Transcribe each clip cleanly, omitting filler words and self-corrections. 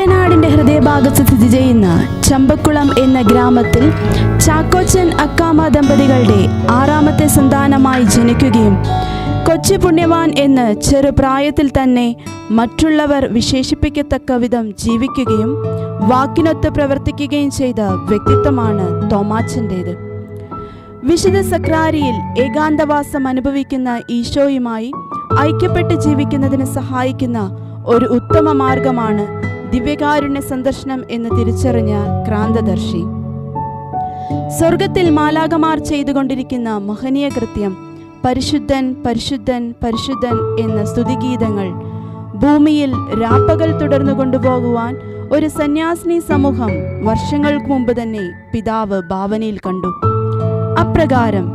കുട്ടനാടിന്റെ ഹൃദയഭാഗത്ത് സ്ഥിതി ചെയ്യുന്ന ചമ്പക്കുളം എന്ന ഗ്രാമത്തിൽ ചാക്കോച്ചൻ അക്കാമ ദമ്പതികളുടെ 6ാമത്തെ സന്താനമായി ജനിക്കുകയും കൊച്ചു പുണ്യവാൻ എന്ന് ചെറുപ്രായത്തിൽ തന്നെ മറ്റുള്ളവർ വിശേഷിപ്പിക്കത്തക്ക വിധം ജീവിക്കുകയും വാക്കിനൊത്ത് പ്രവർത്തിക്കുകയും ചെയ്ത വ്യക്തിത്വമാണ് തോമാച്ചൻ്റേത്. വിശുദ്ധ സക്രാരിയിൽ ഏകാന്തവാസം അനുഭവിക്കുന്ന ഈശോയുമായി ഐക്യപ്പെട്ട് ജീവിക്കുന്നതിന് സഹായിക്കുന്ന ഒരു ഉത്തമ മാർഗമാണ് ദിവ്യകാരുണ്യ സന്ദർശനം എന്ന് തിരിച്ചറിഞ്ഞ ക്രാന്തദർശി. സ്വർഗത്തിൽ മാലാകമാർ ചെയ്തുകൊണ്ടിരിക്കുന്ന മഹനീയ കൃത്യം പരിശുദ്ധൻ പരിശുദ്ധൻ പരിശുദ്ധൻ എന്ന സ്തുതിഗീതങ്ങൾ ഭൂമിയിൽ രാപ്പകൽ തുടർന്നു കൊണ്ടുപോകുവാൻ ഒരു സന്യാസിനി സമൂഹം വർഷങ്ങൾക്ക് മുമ്പ് തന്നെ പിതാവ് ഭാവനയിൽ കണ്ടു. അപ്രകാരം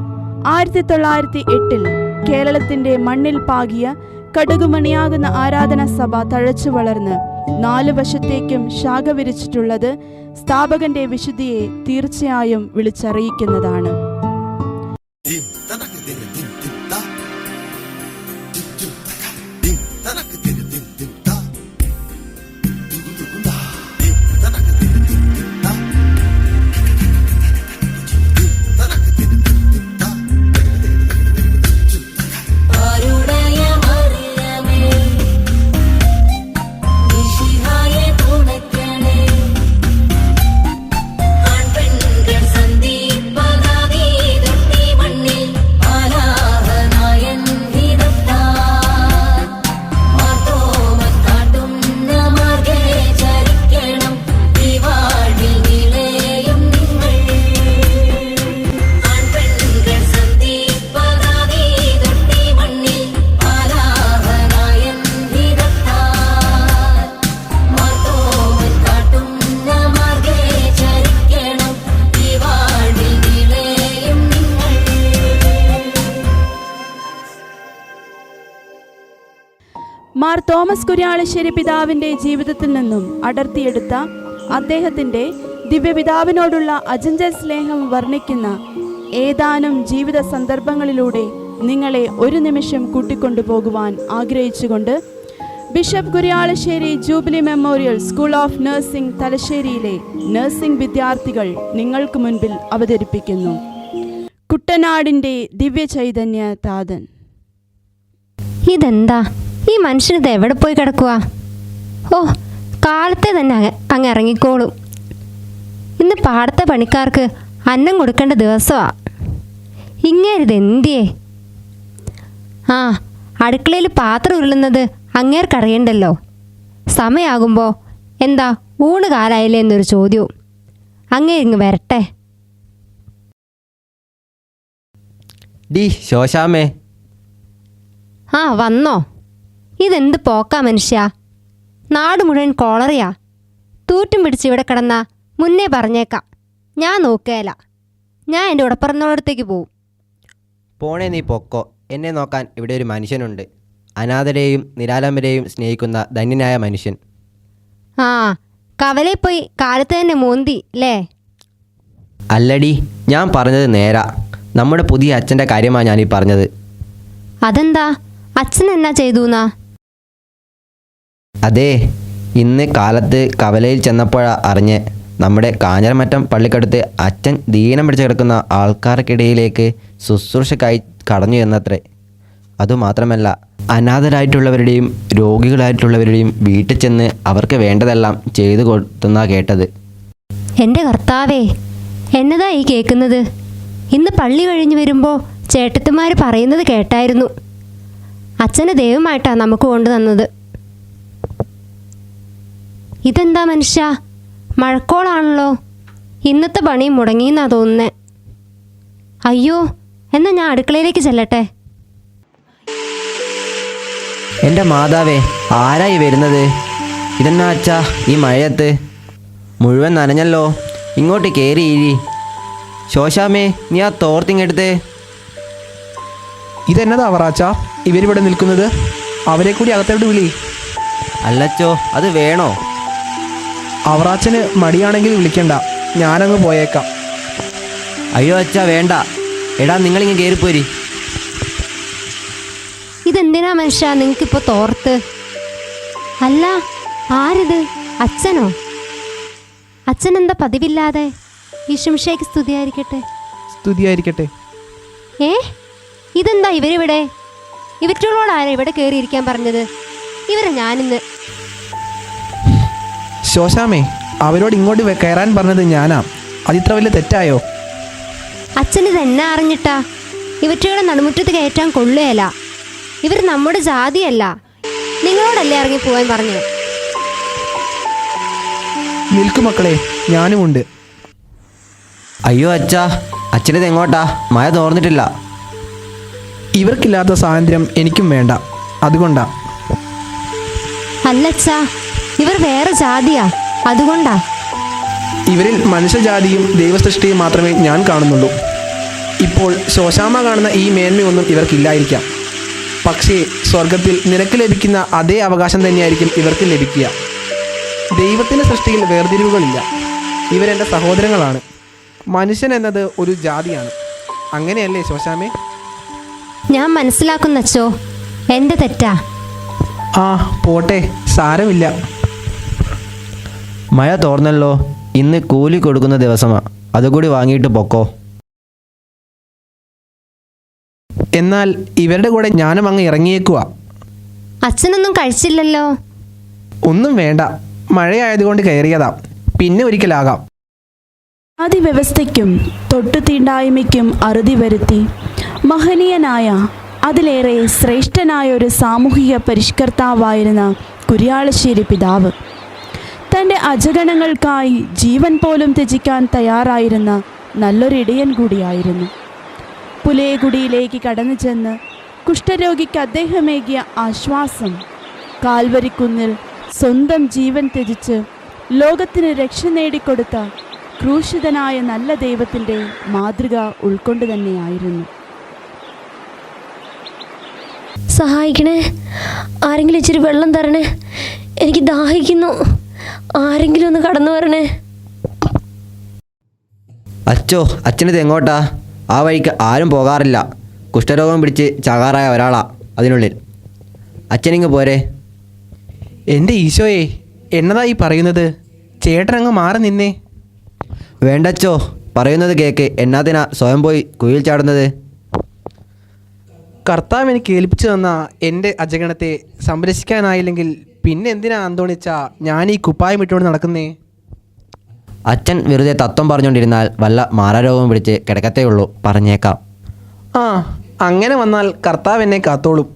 1908 കേരളത്തിന്റെ മണ്ണിൽ പാകിയ കടുകുമണിയാകുന്ന ആരാധനാ സഭ തഴച്ചു വളർന്ന് 4 വശത്തേക്കും ശാഖ വിരിച്ചിട്ടുള്ളത് സ്ഥാപകന്റെ വിശുദ്ധിയെ തീർച്ചയായും വിളിച്ചറിയിക്കുന്നതാണ്. മാർ തോമസ് കുര്യാളശ്ശേരി പിതാവിൻ്റെ ജീവിതത്തിൽ നിന്നും അടർത്തിയെടുത്ത അദ്ദേഹത്തിൻ്റെ ദിവ്യപിതാവിനോടുള്ള അചഞ്ചൽ സ്നേഹം വർണ്ണിക്കുന്ന ഏതാനും ജീവിത സന്ദർഭങ്ങളിലൂടെ നിങ്ങളെ ഒരു നിമിഷം കൂട്ടിക്കൊണ്ടുപോകുവാൻ ആഗ്രഹിച്ചുകൊണ്ട് bishop Kurialacherry jubilee memorial school of nursing തലശ്ശേരിയിലെ നഴ്സിംഗ് വിദ്യാർത്ഥികൾ നിങ്ങൾക്ക് മുൻപിൽ അവതരിപ്പിക്കുന്നു കുട്ടനാടിൻ്റെ ദിവ്യ ചൈതന്യ താതൻ. ഇതെന്താ ഈ മനുഷ്യനിത് എവിടെ പോയി കിടക്കുക? ഓ, കാലത്തെ തന്നെ അങ്ങ് ഇറങ്ങിക്കോളും. ഇന്ന് പാടത്തെ പണിക്കാർക്ക് അന്നം കൊടുക്കേണ്ട ദിവസമാ. ഇങ്ങേരിത് എന്തിയേ? ആ, അടുക്കളയിൽ പാത്രം ഉരുളുന്നത് അങ്ങേർക്കറിയണ്ടല്ലോ. സമയമാകുമ്പോൾ എന്താ ഊണ് കാലായില്ലേ എന്നൊരു ചോദ്യവും. അങ്ങേരിങ്ങ് വരട്ടെ. ഡി ശോശാമേ. ആ, വന്നോ? ഇതെന്ത് പോക്കാ മനുഷ്യ? നാട് മുഴുവൻ കോളറിയാ. തൂറ്റും പിടിച്ച് ഇവിടെ കിടന്ന മുന്നേ പറഞ്ഞേക്കാം, ഞാൻ നോക്കുകയില്ല. ഞാൻ എൻ്റെ ഉടപ്പറന്നോടത്തേക്ക് പോവും. പോണേ, നീ പൊക്കോ. എന്നെ നോക്കാൻ ഇവിടെ ഒരു മനുഷ്യനുണ്ട്. അനാഥരെയും നിരാലംബരെയും സ്നേഹിക്കുന്ന ധന്യനായ മനുഷ്യൻ. ആ, കവലയിൽ പോയി കാലത്ത് തന്നെ മോന്തി അല്ലേ? അല്ലടി, ഞാൻ പറഞ്ഞത് നേരാ. നമ്മുടെ പുതിയ അച്ഛൻ്റെ കാര്യമാണ് ഞാനീ പറഞ്ഞത്. അതെന്താ? അച്ഛൻ എന്നാ ചെയ്തുന്നാ? അതെ, ഇന്ന് കാലത്ത് കവലയിൽ ചെന്നപ്പോഴാണ് അറിഞ്ഞ് നമ്മുടെ കാഞ്ഞിരമറ്റം പള്ളിക്കടുത്ത് അച്ഛൻ ദീനം പിടിച്ച് കിടക്കുന്ന ആൾക്കാർക്കിടയിലേക്ക് ശുശ്രൂഷക്കായി കടന്നു എന്നത്രേ. അതുമാത്രമല്ല, അനാഥരായിട്ടുള്ളവരുടെയും രോഗികളായിട്ടുള്ളവരുടെയും വീട്ടിൽ ചെന്ന് അവർക്ക് വേണ്ടതെല്ലാം ചെയ്തു കൊടുത്തെന്നാണ് കേട്ടത്. എൻ്റെ കർത്താവേ, എന്നതാ ഈ കേൾക്കുന്നത്? ഇന്ന് പള്ളി കഴിഞ്ഞ് വരുമ്പോൾ ചേട്ടത്തിമാർ പറയുന്നത് കേട്ടായിരുന്നു. അച്ഛന് ദൈവമായിട്ടാണ് നമുക്ക് കൊണ്ടുതന്നത്. ഇതെന്താ മനുഷ്യ, മഴക്കോളാണല്ലോ. ഇന്നത്തെ പണി മുടങ്ങിയെന്നാ തോന്നുന്നേ. അയ്യോ, എന്നാ ഞാൻ അടുക്കളയിലേക്ക് ചെല്ലട്ടെ. എൻ്റെ മാതാവേ, ആരായി വരുന്നത്? ഇതെന്നാ അച്ഛാ ഈ മഴയത്ത്? മുഴുവൻ നനഞ്ഞല്ലോ. ഇങ്ങോട്ട് കയറിയിരി. ശോശാമേ, നീ ആ തോർത്തിങ്ങെടുത്തേ. ഇതെന്നതാ അവറാച്ചാ ഇവരിവിടെ നിൽക്കുന്നത്? അവരെ കൂടി അകത്തോട്ട് വിളി. അല്ലച്ചോ, അത് വേണോ? അവറാച്ചന് മടിയാണെങ്കിൽ വിളിക്കണ്ട, ഞാനങ്ങ് പോയേക്കാം. അയ്യോ അച്ഛാ, വേണ്ട. എടാ, നിങ്ങളിങ്ങ് കയറിപ്പോരി. ഇതെന്തിനാ മനുഷ്യ നിങ്ങൾക്കിപ്പോൾ തോർത്ത്? അല്ല, ആരിത്? അച്ഛനോ? അച്ഛൻ എന്താ പതിവില്ലാതെ? ഈശോമിശിഹായ്ക്ക് സ്തുതിയായിരിക്കട്ടെ. സ്തുതിയായിരിക്കട്ടെ. ഇതെന്താ ഇവരിവിടെ? ഇവറ്റോളോടാരാ ഇവിടെ കയറിയിരിക്കാൻ പറഞ്ഞത്? ഇവരെ ഞാനിന്ന് ശോശാമേ, അവരോട് ഇങ്ങോട്ട് കയറാൻ പറഞ്ഞത് ഞാനാ. അതിത്ര വലിയ തെറ്റായോ? അച്ഛനിത് എന്നാ അറിഞ്ഞിട്ടാ? ഇവറ്റകളെ നടുമുറ്റത്ത് കയറ്റാൻ കൊള്ളുകയല്ല. ഇവർ നമ്മുടെ ജാതിയല്ല. നിങ്ങളോടല്ലേ ഇറങ്ങി പോകാൻ പറഞ്ഞു? നിൽക്കുമക്കളെ, ഞാനുമുണ്ട്. അയ്യോ അച്ഛാ, അച്ഛനിത് എങ്ങോട്ടാ? മഴ തോർന്നിട്ടില്ല. ഇവർക്കില്ലാത്ത സ്വാതന്ത്ര്യം എനിക്കും വേണ്ട, അതുകൊണ്ടാ. അല്ലച്ചാ, ഇവർ വേറെ ജാതിയാ, അതുകൊണ്ടാ. ഇവരിൽ മനുഷ്യജാതിയും ദൈവസൃഷ്ടിയും മാത്രമേ ഞാൻ കാണുന്നുള്ളൂ. ഇപ്പോൾ ശോശാമ്മ കാണുന്ന ഈ മേന്മയൊന്നും ഇവർക്കില്ലായിരിക്കാം. പക്ഷേ സ്വർഗത്തിൽ നിനക്ക് ലഭിക്കുന്ന അതേ അവകാശം തന്നെയായിരിക്കും ഇവർക്ക് ലഭിക്കുക. ദൈവത്തിൻ്റെ സൃഷ്ടിയിൽ വേർതിരിവുകളില്ല. ഇവരെൻ്റെ സഹോദരങ്ങളാണ്. മനുഷ്യൻ എന്നത് ഒരു ജാതിയാണ്. അങ്ങനെയല്ലേ ശോശാമേ? ഞാൻ മനസ്സിലാക്കുന്നച്ചോ, എൻ്റെ തെറ്റാ. ആ പോട്ടെ, സാരമില്ല. മഴ തോർന്നല്ലോ. ഇന്ന് കൂലി കൊടുക്കുന്ന ദിവസമാണ്. അതുകൂടി വാങ്ങിയിട്ട് പൊക്കോ. എന്നാൽ ഇവരുടെ കൂടെ ഞാനും അങ്ങ് ഇറങ്ങിയേക്കുക. അച്ഛനൊന്നും കഴിച്ചില്ലല്ലോ. ഒന്നും വേണ്ട, മഴയായതുകൊണ്ട് കയറിയതാ. പിന്നെ ഒരിക്കലാകാം. അതിവ്യവസ്ഥയ്ക്കും തൊട്ടു തീണ്ടായ്മയ്ക്കും അറുതി വരുത്തി മഹനീയനായ, അതിലേറെ ശ്രേഷ്ഠനായ ഒരു സാമൂഹിക പരിഷ്കർത്താവായിരുന്ന കുര്യാളശ്ശേരി പിതാവ് തൻ്റെ അജഗണങ്ങൾക്കായി ജീവൻ പോലും ത്യജിക്കാൻ തയ്യാറായിരുന്ന നല്ലൊരു ഇടയൻ കൂടിയായിരുന്നു. പുലയകുടിയിലേക്ക് കടന്നു ചെന്ന് കുഷ്ഠരോഗിക്ക് അദ്ദേഹമേകിയ ആശ്വാസം, കാൽവരിക്കുന്നിൽ സ്വന്തം ജീവൻ ത്യജിച്ച് ലോകത്തിന് രക്ഷ നേടിക്കൊടുത്ത ക്രൂശിതനായ നല്ല ദൈവത്തിൻ്റെ മാതൃക ഉൾക്കൊണ്ട് തന്നെയായിരുന്നു. സഹായിക്കണേ, ആരെങ്കിലും ഇച്ചിരി വെള്ളം തരണേ, എനിക്ക് ദാഹിക്കുന്നു. ആരെങ്കിലും ഒന്ന് കടന്നു വരണേ. അച്ചോ, അച്ഛനിത് എങ്ങോട്ടാ? ആ വഴിക്ക് ആരും പോകാറില്ല. കുഷ്ഠരോഗം പിടിച്ച് ചകാറായ ഒരാളാ അതിനുള്ളിൽ. അച്ഛനിങ്ങ് പോരെ. എൻ്റെ ഈശോയെ, എന്നതാ ഈ പറയുന്നത്? ചേട്ടനങ്ങ് മാറി നിന്നേ. വേണ്ടച്ചോ, പറയുന്നത് കേക്ക്. എന്നാത്തിനാ സ്വയം പോയി കുയിൽ ചാടുന്നത്? കർത്താവ് എനിക്ക് ഏൽപ്പിച്ചു തന്ന എൻ്റെ അജഗണത്തെ സംരക്ഷിക്കാനായില്ലെങ്കിൽ പിന്നെ എന്തിനാ അന്തോണിച്ച ഞാൻ ഈ കുപ്പായം ഇട്ടുകൊണ്ട് നടക്കുന്നേ? അച്ഛൻ വെറുതെ തത്വം പറഞ്ഞുകൊണ്ടിരുന്നാൽ വല്ല മാറാരോഗവും പിടിച്ച് കിടക്കത്തേ ഉള്ളൂ. പറഞ്ഞേക്കാം. ആ, അങ്ങനെ വന്നാൽ കർത്താവ് എന്നെ കാത്തോളും.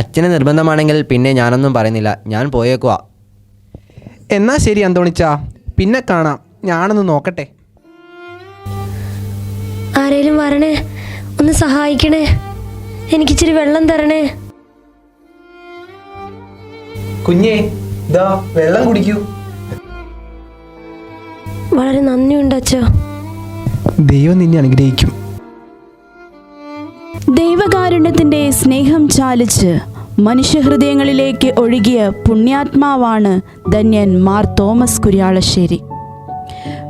അച്ഛന് നിർബന്ധമാണെങ്കിൽ പിന്നെ ഞാനൊന്നും പറയുന്നില്ല. ഞാൻ പോയേക്കുവാ. എന്നാ ശരി അന്തോണിച്ച, പിന്നെ കാണാം. ഞാനൊന്ന് നോക്കട്ടെ. ആരേലും വരണേ, ഒന്ന് സഹായിക്കണേ, എനിക്കിച്ചിരി വെള്ളം തരണേ. കുഞ്ഞേ, ഇതാ വെള്ളം കുടിക്കൂ. വളരെ നന്ദിയുണ്ട് അച്ഛോ. ദൈവം നിന്നെ അനുഗ്രഹിക്കും. ദൈവകാരുണ്യത്തിൻ്റെ സ്നേഹം ചാലിച്ച് മനുഷ്യഹൃദയങ്ങളിലേക്ക് ഒഴുകിയ പുണ്യാത്മാവാണ് ധന്യൻ മാർ തോമസ് കുര്യാളശ്ശേരി.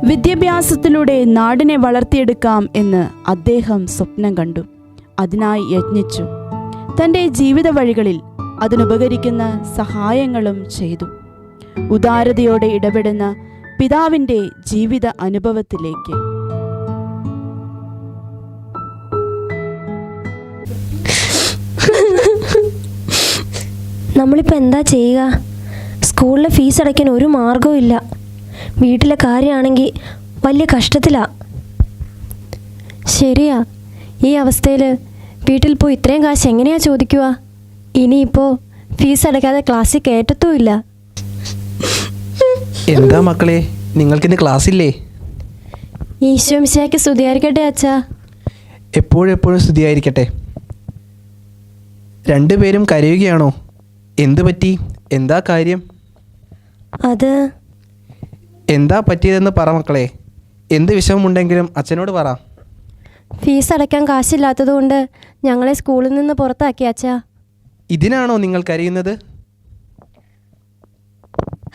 വിദ്യാഭ്യാസത്തിലൂടെ നാടിനെ വളർത്തിയെടുക്കാം എന്ന് അദ്ദേഹം സ്വപ്നം കണ്ടു. അതിനായി യത്നിച്ചു. തൻ്റെ ജീവിത വഴികളിൽ അതിനുപകരിക്കുന്ന സഹായങ്ങളും ചെയ്തു. ഉദാരതയോടെ ഇടപെടുന്ന പിതാവിൻ്റെ ജീവിത അനുഭവത്തിലേക്ക്. നമ്മളിപ്പോൾ എന്താ ചെയ്യുക? സ്കൂളിലെ ഫീസ് അടയ്ക്കാൻ ഒരു മാർഗവും ഇല്ല. വീട്ടിലെ കാര്യമാണെങ്കിൽ വലിയ കഷ്ടത്തിലാണ്. ശരിയാ, ഈ അവസ്ഥയിൽ വീട്ടിൽ പോയി ഇത്രയും കാശ് എങ്ങനെയാ ചോദിക്കുക? ഇനിയിപ്പോൾ ഫീസ് അടയ്ക്കാതെ ക്ലാസ്സിൽ കയറ്റത്തുമില്ല. എന്താ മക്കളെ, നിങ്ങൾക്കിന്ന് ക്ലാസ്സില്ലേ? ഈശോമിശിഹായ്ക്ക് സ്തുതിയായിരിക്കട്ടെ അച്ഛാ. എപ്പോഴും സ്തുതിയായിരിക്കട്ടെ. രണ്ടുപേരും കരയുകയാണോ? എന്തു പറ്റി? എന്താ കാര്യം? അത് എന്താ പറ്റിയതെന്ന് പറ മക്കളെ. എന്ത് വിഷമമുണ്ടെങ്കിലും അച്ഛനോട് പറ. ഫീസ് അടയ്ക്കാൻ കാശില്ലാത്തതുകൊണ്ട് ഞങ്ങളെ സ്കൂളിൽ നിന്ന് പുറത്താക്കി അച്ഛാ. ഇതിനാണോ നിങ്ങൾ കരയുന്നത്?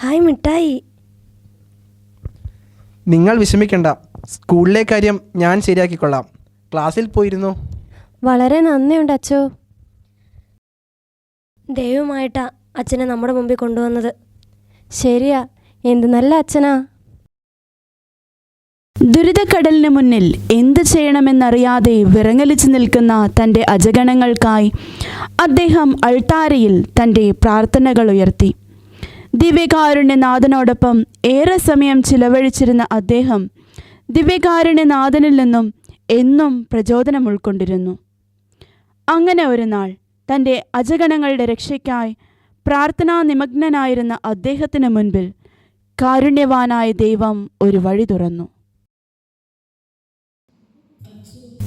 ഹായ് മിഠായി. നിങ്ങൾ വിഷമിക്കണ്ട, സ്കൂളിലെ കാര്യം ഞാൻ ശരിയാക്കിക്കൊള്ളാം. ക്ലാസ്സിൽ പോയിരുന്നു. വളരെ നന്ദിയുണ്ട് അച്ഛോ. ദൈവമായിട്ടാ അച്ഛനെ നമ്മുടെ മുമ്പിൽ കൊണ്ടുവന്നത്. ശരിയാ, എന്ത് നല്ല അച്ഛനാ. ദുരിതക്കടലിന് മുന്നിൽ എന്ത് ചെയ്യണമെന്നറിയാതെ വിറങ്ങലിച്ചു നിൽക്കുന്ന തൻ്റെ അജഗണങ്ങൾക്കായി അദ്ദേഹം അൾത്താരയിൽ തൻ്റെ പ്രാർത്ഥനകൾ ഉയർത്തി. ദിവ്യകാരുണ്യനാഥനോടൊപ്പം ഏറെ സമയം ചിലവഴിച്ചിരുന്ന അദ്ദേഹം ദിവ്യകാരുണ്യനാഥനിൽ നിന്നും എന്നും പ്രചോദനം ഉൾക്കൊണ്ടിരുന്നു. അങ്ങനെ ഒരു നാൾ തൻ്റെ അജഗണങ്ങളുടെ രക്ഷയ്ക്കായി പ്രാർത്ഥനാ നിമഗ്നനായിരുന്ന അദ്ദേഹത്തിന് മുൻപിൽ കാരുണ്യവാനായ ദൈവം ഒരു വഴി തുറന്നു.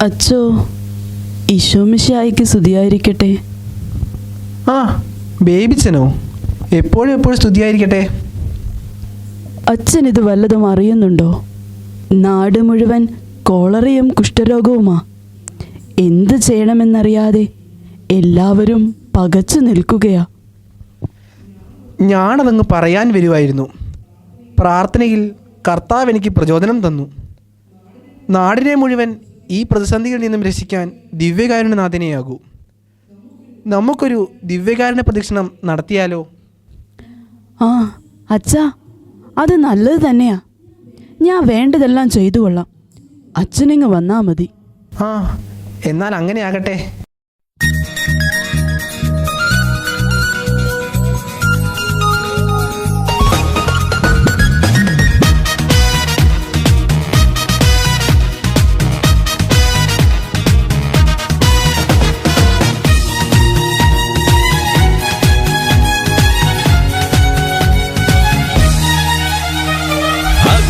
അച്ചോ, ഈശോമിശിഹായിക്ക് സ്തുതിയായിരിക്കട്ടെ. ആ, ബേബിച്ചനോ? എപ്പോഴും സ്തുതിയായിരിക്കട്ടെ. അച്ഛൻ ഇത് വല്ലതും അറിയുന്നുണ്ടോ? നാട് മുഴുവൻ കോളറയും കുഷ്ഠരോഗവുമാ. എന്ത് ചെയ്യണമെന്നറിയാതെ എല്ലാവരും പകച്ചു നിൽക്കുകയാ. ഞാനതങ്ങ് പറയാൻ വരുമായിരുന്നു. പ്രാർത്ഥനയിൽ കർത്താവ് എനിക്ക് പ്രചോദനം തന്നു. നാടിനെ മുഴുവൻ ഈ പ്രതിസന്ധിയിൽ നിന്നും രക്ഷിക്കാൻ ദിവ്യകാരുണ്യനാഥനെയാകൂ. നമുക്കൊരു ദിവ്യകാരുണ്യ പ്രദക്ഷിണം നടത്തിയാലോ? ആ അച്ഛാ, അത് നല്ലത് തന്നെയാ. ഞാൻ വേണ്ടതെല്ലാം ചെയ്തു കൊള്ളാം. അച്ഛനിങ്ങ് വന്നാ മതി. ആ, എന്നാൽ അങ്ങനെ ആകട്ടെ.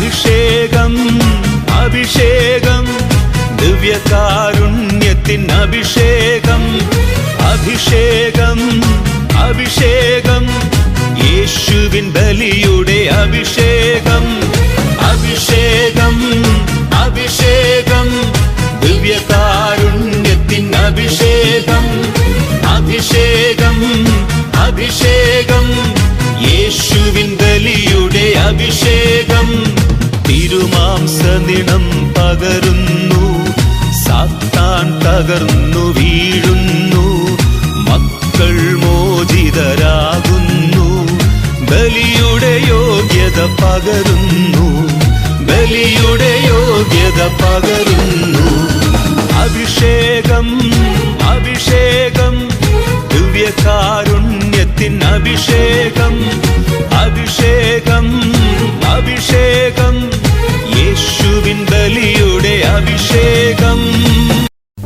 അഭിഷേകം അഭിഷേകം ദിവ്യകാരുണ്യത്തിൻ അഭിഷേകം അഭിഷേകം അഭിഷേകം യേശുവിൻ ബലിയുടെ അഭിഷേകം അഭിഷേകം അഭിഷേകം ദിവ്യകാരുണ്യത്തിൻ അഭിഷേകം അഭിഷേകം അഭിഷേകം യേശുവിൻ ബലിയുടെ അഭിഷേകം തിരുമാംസനിണം പകരുന്നു, സാത്താൻ തകർന്നു വീഴുന്നു, മക്കൾ മോചിതരാകുന്നു, ബലിയുടെ യോഗ്യത പകരുന്നു, ബലിയുടെ യോഗ്യത പകരുന്നു. അഭിഷേകം അഭിഷേകം ദിവ്യകാരുണ്യത്തിൻ അഭിഷേകം അഭിഷേകം അഭിഷേകം യേശുവിൻ ബലിയുടെ അഭിഷേകം.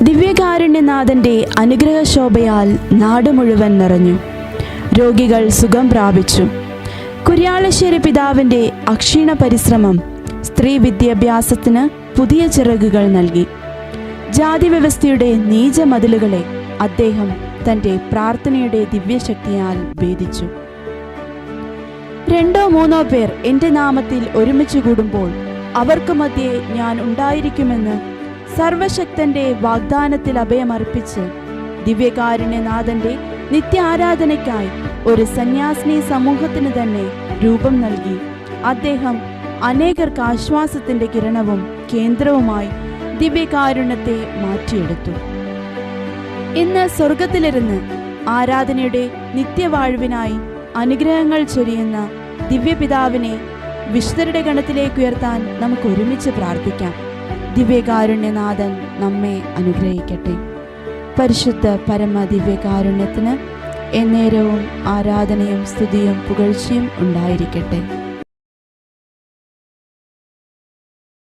ദിവ്യകാരുണ്യനാഥന്റെ അനുഗ്രഹശോഭയാൽ നാട് മുഴുവൻ നിറഞ്ഞു. രോഗികൾ സുഖം പ്രാപിച്ചു. കുര്യാളശ്ശേരി പിതാവിന്റെ അക്ഷീണ പരിശ്രമം സ്ത്രീ വിദ്യാഭ്യാസത്തിന് പുതിയ ചിറകുകൾ നൽകി. ജാതി വ്യവസ്ഥയുടെ നീചമതിലുകളെ അദ്ദേഹം തൻ്റെ പ്രാർത്ഥനയുടെ ദിവ്യശക്തിയാൽ ഭേദിച്ചു. 2-3 പേർ എൻ്റെ നാമത്തിൽ ഒരുമിച്ച് കൂടുമ്പോൾ അവർക്ക് മധ്യേ ഞാൻ ഉണ്ടായിരിക്കുമെന്ന് സർവശക്തന്റെ വാഗ്ദാനത്തിൽ അഭയമർപ്പിച്ച് ദിവ്യകാരുണ്യനാഥന്റെ നിത്യാരാധനയ്ക്കായി ഒരു സന്യാസിനി സമൂഹത്തിന് തന്നെ രൂപം നൽകി അദ്ദേഹം അനേകർക്ക് ആശ്വാസത്തിന്റെ കിരണവും കേന്ദ്രവുമായി ദിവ്യകാരുണ്യത്തെ മാറ്റിയെടുത്തു. ഇന്ന് സ്വർഗത്തിലിരുന്ന് ആരാധനയുടെ നിത്യവാഴ്വിനായി അനുഗ്രഹങ്ങൾ ചൊരിയുന്ന ദിവ്യപിതാവിനെ വിശുദ്ധരുടെ ഗണത്തിലേക്ക് ഉയർത്താൻ നമുക്ക് ഒരുമിച്ച് പ്രാർത്ഥിക്കാം. ദിവ്യകാരുണ്യനാഥൻ നമ്മെ അനുഗ്രഹിക്കട്ടെ. പരിശുദ്ധ പരമ ദിവ്യകാരുണ്യത്തിന് എന്നേരവും ആരാധനയും സ്തുതിയും പുകഴ്ചയും ഉണ്ടായിരിക്കട്ടെ.